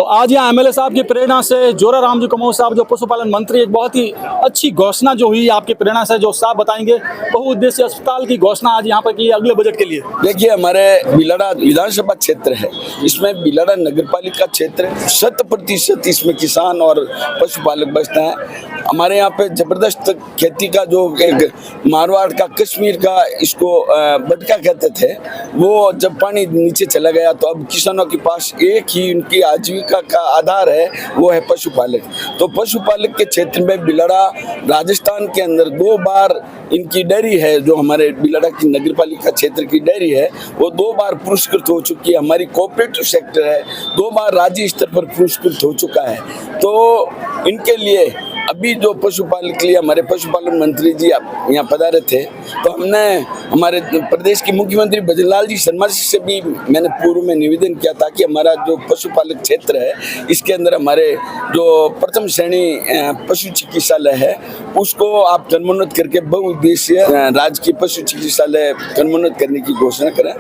आज यहाँ एमएलए साहब की प्रेरणा से जोराराम जी कमोह साहब जो पशुपालन मंत्री, एक बहुत ही अच्छी घोषणा जो हुई आपकी प्रेरणा से, जो साहब बताएंगे, बहुउद्देशीय अस्पताल की घोषणा आज यहाँ पर की अगले बजट के लिए। देखिए, हमारे बिलाड़ा विधानसभा क्षेत्र है, इसमें बिलाड़ा नगरपालिका क्षेत्र 100% इसमें किसान और पशुपालक बसते हैं। हमारे यहाँ पे जबरदस्त खेती का जो एक मारवाड़ का, कश्मीर का इसको बटका कहते थे, वो जब पानी नीचे चला गया तो अब किसानों के पास एक ही उनकी आजीविका का आधार है, वो है पशुपालक। तो पशुपालक के क्षेत्र में बिलाड़ा राजस्थान के अंदर 2 बार इनकी डेयरी है, जो हमारे बिलाड़ा की नगरपालिका क्षेत्र की डेयरी है, वो 2 बार पुरस्कृत हो चुकी है। हमारी कोऑपरेटिव सेक्टर है, 2 बार राज्य स्तर पर पुरस्कृत हो चुका है। तो इनके लिए अभी जो पशुपालक के लिए हमारे पशुपालन मंत्री जी यहाँ पधारे थे, तो हमने हमारे प्रदेश के मुख्यमंत्री भजनलाल जी शर्मा जी से भी मैंने पूर्व में निवेदन किया था कि हमारा जो पशुपालक क्षेत्र है, इसके अंदर हमारे जो प्रथम श्रेणी पशु चिकित्सालय है, उसको आप कर्मोन्नत करके बहुउद्देशीय राजकीय पशु चिकित्सालय कर्मोन्नत करने की घोषणा करें।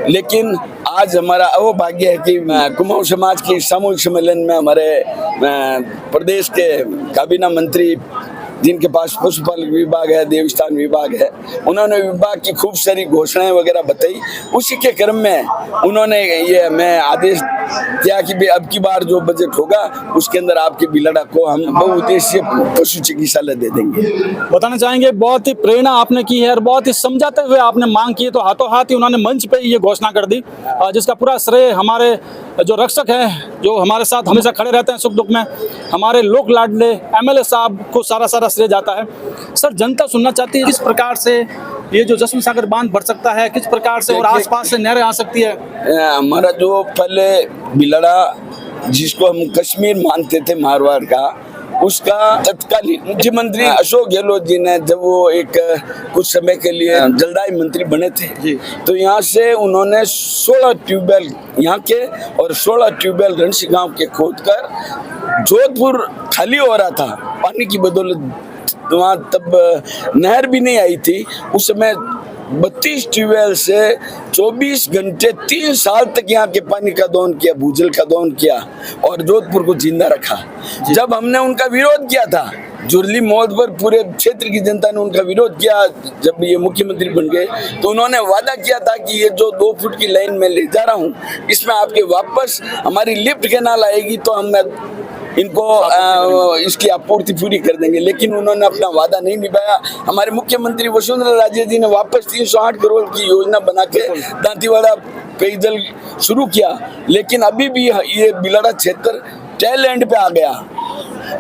लेकिन आज हमारा अहोभाग्य है कि कुमाऊं समाज के सामूहिक सम्मेलन में हमारे प्रदेश के काबीना मंत्री, जिनके पास पशुपालन विभाग है, देवस्थान विभाग है, उन्होंने विभाग की खूब सारी घोषणाएं वगैरह बताई। उसी के क्रम में उन्होंने ये मैं आदेश दिया कि अब की बार जो बजट होगा उसके अंदर आपके बिलाड़ा को हम बहुउद्देशीय पशु चिकित्सालय दे देंगे। बताना चाहेंगे, बहुत ही प्रेरणा आपने की है और बहुत ही समझाते हुए आपने मांग की है, तो हाथों हाथ ही उन्होंने मंच पे ये घोषणा कर दी, जिसका पूरा श्रेय हमारे जो रक्षक हैं, जो हमारे साथ हमेशा खड़े रहते हैं सुख दुख में, हमारे लोक लाडले एमएलए साहब को सारा श्रेय जाता है। सर, जनता सुनना चाहती है किस प्रकार से ये जो जसवंत सागर बांध भर सकता है, किस प्रकार से और आसपास से नहरें आ सकती है। हमारा जो पहले बिलाड़ा, जिसको हम कश्मीर मानते थे मारवाड़ का, उसका तत्कालीन मुख्यमंत्री अशोक गहलोत जी ने, जब वो एक कुछ समय के लिए जलदाय मंत्री बने थे, तो यहाँ से उन्होंने 16 ट्यूबवेल यहाँ के और 16 ट्यूबवेल रणसी गांव के खोद कर जोधपुर खाली हो रहा था पानी की बदौलत। वहाँ तब नहर भी नहीं आई थी उस समय। 32 ट्यूबवेल से 24 घंटे 3 साल तक यहाँ के पानी का दोहन किया, भूजल का दोहन किया और जोधपुर को जिंदा रखा। जब हमने उनका विरोध किया था, जुरली मौत पर पूरे क्षेत्र की जनता ने उनका विरोध किया, जब ये मुख्यमंत्री बन गए, तो उन्होंने वादा किया था कि ये जो 2 फुट की लाइन में ले जा रहा हूँ, इसमें आपके वापस हमारी लिफ्ट कैनाल आएगी तो हम इनको इसकी आपूर्ति पूरी कर देंगे। लेकिन उन्होंने अपना वादा नहीं निभाया। हमारे मुख्यमंत्री वसुंधरा राजे जी ने वापस 308 करोड़ की योजना बना के दांतीवाड़ा पेयजल शुरू किया, लेकिन अभी भी ये बिलाड़ा क्षेत्र टेल एंड पे आ गया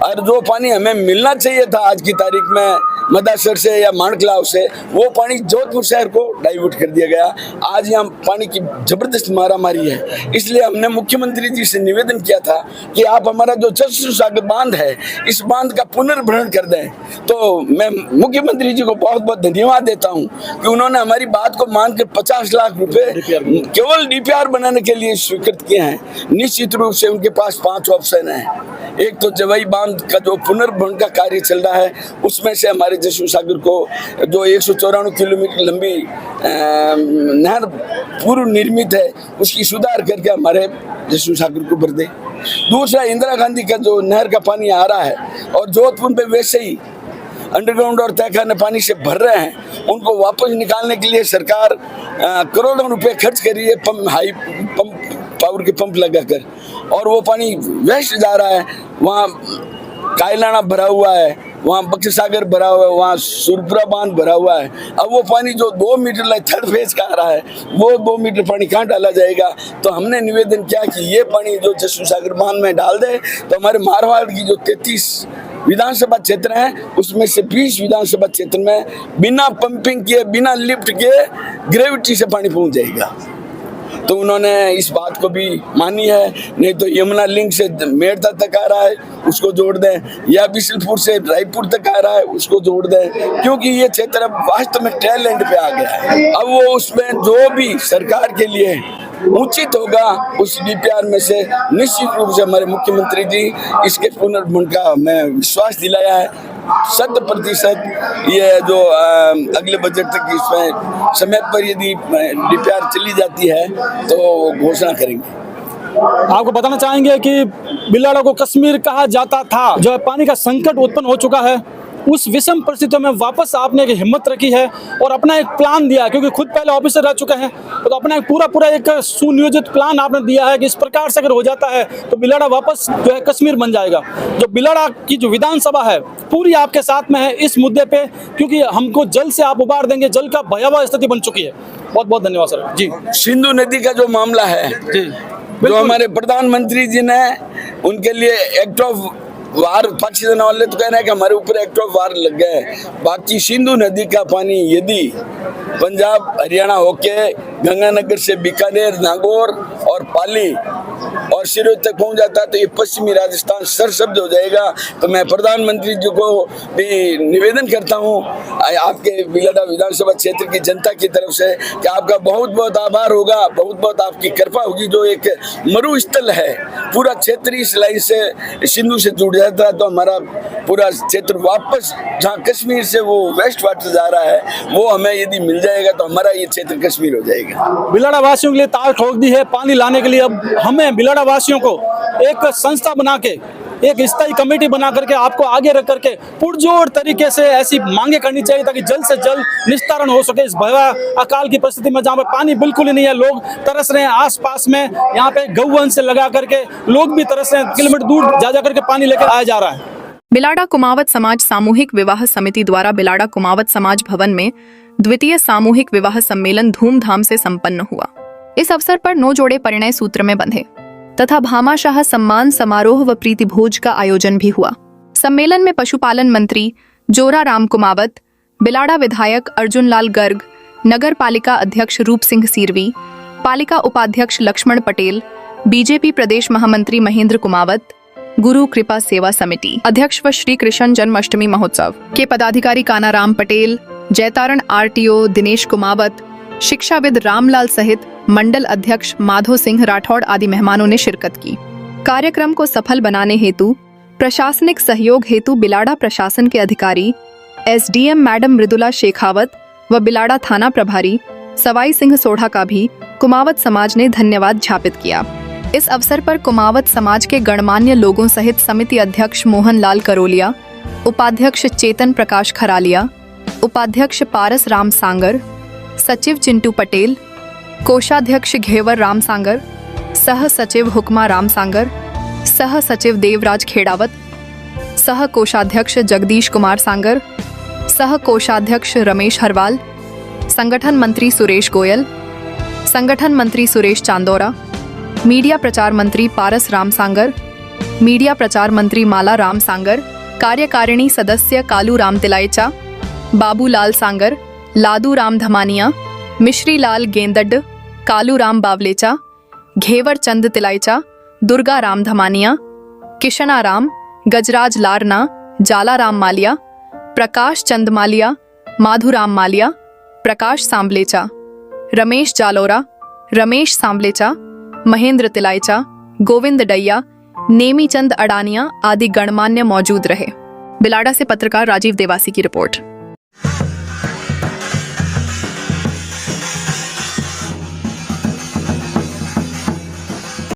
और जो पानी हमें मिलना चाहिए था आज की तारीख में मदासर से या माणकलाव से, वो पानी जोधपुर शहर को डाइवर्ट कर दिया गया। आज यहाँ पानी की जबरदस्त मारामारी है। इसलिए हमने मुख्यमंत्री जी से निवेदन किया था कि आप हमारा जो जसवंत सागर बांध है, इस बांध का पुनर्भरण कर दें। तो मैं मुख्यमंत्री जी को बहुत बहुत धन्यवाद देता हूँ कि उन्होंने हमारी बात को मानकर 50 लाख रुपए केवल डीपीआर बनाने के लिए स्वीकृत किए हैं। निश्चित रूप से उनके पास 5 ऑप्शन है। एक तो जवाई बांध का जो पुनर्भरण का कार्य चल रहा है, उसमें से हमारे जसवंत सागर को जो 194 किलोमीटर लंबी नहर पूर्व निर्मित है, उसकी सुधार करके हमारे जसवंत सागर को भर दे। दूसरा, इंदिरा गांधी का जो नहर का पानी आ रहा है और जोधपुर पे वैसे ही अंडरग्राउंड और तहखाने पानी से भर रहे हैं, उनको वापस निकालने के लिए सरकार करोड़ों रुपए खर्च कर रही है हाई पावर के पंप लगाकर, और वो पानी वेस्ट जा रहा है। वहाँ कायलाना भरा हुआ है, वहाँ बक्सर सागर भरा हुआ है, वहाँ सुरपुरा बांध भरा हुआ है। अब वो पानी जो 2 मीटर थर्ड फेज का आ रहा है, वो 2 मीटर पानी कहाँ डाला जाएगा। तो हमने निवेदन किया कि ये पानी जो जसवंत सागर बांध में डाल दे, तो हमारे मारवाड़ की जो 33 विधानसभा क्षेत्र हैं, उसमें से 20 विधानसभा क्षेत्र में बिना पंपिंग किए, बिना लिफ्ट के ग्रेविटी से पानी पहुँच जाएगा। तो उन्होंने इस बात को भी मानी है। नहीं तो यमुना लिंक से मेड़ता तक आ रहा है, उसको जोड़ दें, या बिशलपुर से रायपुर तक आ रहा है, उसको जोड़ दें, क्योंकि ये क्षेत्र अब वास्तव में टेल एंड पे आ गया है। अब वो उसमें जो भी सरकार के लिए उचित होगा, उस डीपीआर में से निश्चित रूप से हमारे मुख्यमंत्री जी इसके पुनर्भरण का मैं विश्वास दिलाया है। 100% ये जो अगले बजट तक इसमें समय पर यदि डीपीआर चली जाती है तो घोषणा करेंगे। आपको बताना चाहेंगे कि बिलाड़ा को कश्मीर कहा जाता था, जो है पानी का संकट उत्पन्न हो चुका है, उस विषम परिस्थितियों में वापस आपने एक हिम्मत रखी है और अपना एक प्लान दिया, क्योंकि खुद पहले ऑफिसर रह चुके हैं, तो अपना एक पूरा एक सुनियोजित प्लान आपने दिया है कि इस प्रकार से अगर हो जाता है तो बिलाड़ा वापस जो है कश्मीर बन जाएगा। जो बिलाड़ा की जो विधानसभा है पूरी आपके साथ में है इस मुद्दे पे, क्योंकि हमको जल से आप उबार देंगे, जल का भयावह स्थिति बन चुकी है। बहुत बहुत धन्यवाद सर जी। सिंधु नदी का जो मामला है जी, जो हमारे प्रधानमंत्री जी ने उनके लिए एक्ट ऑफ वार पाकिस्तान वाले तो कह रहे हैं कि हमारे ऊपर एक्ट ऑफ वार लग गए। बाकी सिंधु नदी का पानी यदि पंजाब हरियाणा होके गंगानगर से बीकानेर, नागौर और पाली और सिरोही तक पहुंच जाता है तो ये पश्चिमी राजस्थान सरशब्द हो जाएगा। तो मैं प्रधानमंत्री जी को भी निवेदन करता हूं आपके बिलाड़ा विधानसभा क्षेत्र की जनता की तरफ से कि आपका बहुत बहुत आभार होगा, बहुत बहुत आपकी कृपा होगी। जो एक मरुस्थल है, पूरा क्षेत्र इस लाइन से सिंधु से जुड़ जाता है तो हमारा पूरा क्षेत्र वापस जहाँ कश्मीर से वो वेस्ट वाटर जा रहा है वो हमें यदि मिल जाएगा तो हमारा ये क्षेत्र कश्मीर हो जाएगा। बिलाड़ा वासियों के लिए ताल ठोक दी है पानी लाने के लिए। अब हमें बिलाड़ा वासियों को एक संस्था बना के, एक स्थायी कमेटी बना करके आपको आगे रख करके पुरजोर तरीके से ऐसी मांगे करनी चाहिए ताकि जल्द से जल्द निस्तारण हो सके इस भयावह अकाल की परिस्थिति में, जहाँ पे पानी बिल्कुल ही नहीं है। लोग तरस रहे हैं आसपास में, यहाँ पे गौवंश से लगा करके लोग भी तरस रहे हैं, किलोमीटर दूर जा करके पानी लेकर आया जा रहा है। बिलाड़ा कुमावत समाज सामूहिक विवाह समिति द्वारा बिलाड़ा कुमावत समाज भवन में द्वितीय सामूहिक विवाह सम्मेलन धूमधाम से संपन्न हुआ। इस अवसर पर 9 जोड़े परिणय सूत्र में बंधे तथा भामाशाह सम्मान समारोह व प्रीति भोज का आयोजन भी हुआ। सम्मेलन में पशुपालन मंत्री जोरा राम कुमावत, बिलाड़ा विधायक अर्जुन लाल गर्ग, नगर पालिका अध्यक्ष रूप सिंह सीरवी, पालिका उपाध्यक्ष लक्ष्मण पटेल, बीजेपी प्रदेश महामंत्री महेंद्र कुमावत, गुरु कृपा सेवा समिति अध्यक्ष व श्री कृष्ण जन्माष्टमी महोत्सव के पदाधिकारी कानाराम पटेल, जयतारण आरटीओ दिनेश कुमावत, शिक्षाविद रामलाल सहित मंडल अध्यक्ष माधो सिंह राठौड़ आदि मेहमानों ने शिरकत की। कार्यक्रम को सफल बनाने हेतु प्रशासनिक सहयोग हेतु बिलाड़ा प्रशासन के अधिकारी एसडीएम मैडम मृदुला शेखावत व बिलाड़ा थाना प्रभारी सवाई सिंह सोढ़ा का भी कुमावत समाज ने धन्यवाद ज्ञापित किया। इस अवसर पर कुमावत समाज के गणमान्य लोगों सहित समिति अध्यक्ष मोहन लाल करोलिया, उपाध्यक्ष चेतन प्रकाश खरालिया, उपाध्यक्ष पारस राम सांगर, सचिव चिंटू पटेल, कोषाध्यक्ष घेवर राम सांगर, सह सचिव हुक्मा राम सांगर, सह सचिव देवराज खेड़ावत, सह कोषाध्यक्ष जगदीश कुमार सांगर, सह कोषाध्यक्ष रमेश हरवाल, संगठन मंत्री सुरेश गोयल, संगठन मंत्री सुरेश चांदोरा, मीडिया प्रचार मंत्री पारस राम सांगर, मीडिया प्रचार मंत्री माला राम सांगर, कार्यकारिणी सदस्य कालू राम तिलायचा, बाबूलाल सांगर, लादू राम धमानिया, मिश्री लाल गेंदड, कालू राम बावलेचा, घेवर चंद तिलायचा, दुर्गा राम धमानिया, किशना राम, गजराज लारना, जाला राम मालिया, प्रकाश चंद मालिया, माधुराम मालिया, प्रकाश सांबलेचा, रमेश जालोरा, रमेश सांबलेचा, महेंद्र तिलायचा, गोविंद डैया, नेमी चंद अडानिया आदि गणमान्य मौजूद रहे। बिलाड़ा से पत्रकार राजीव देवासी की रिपोर्ट।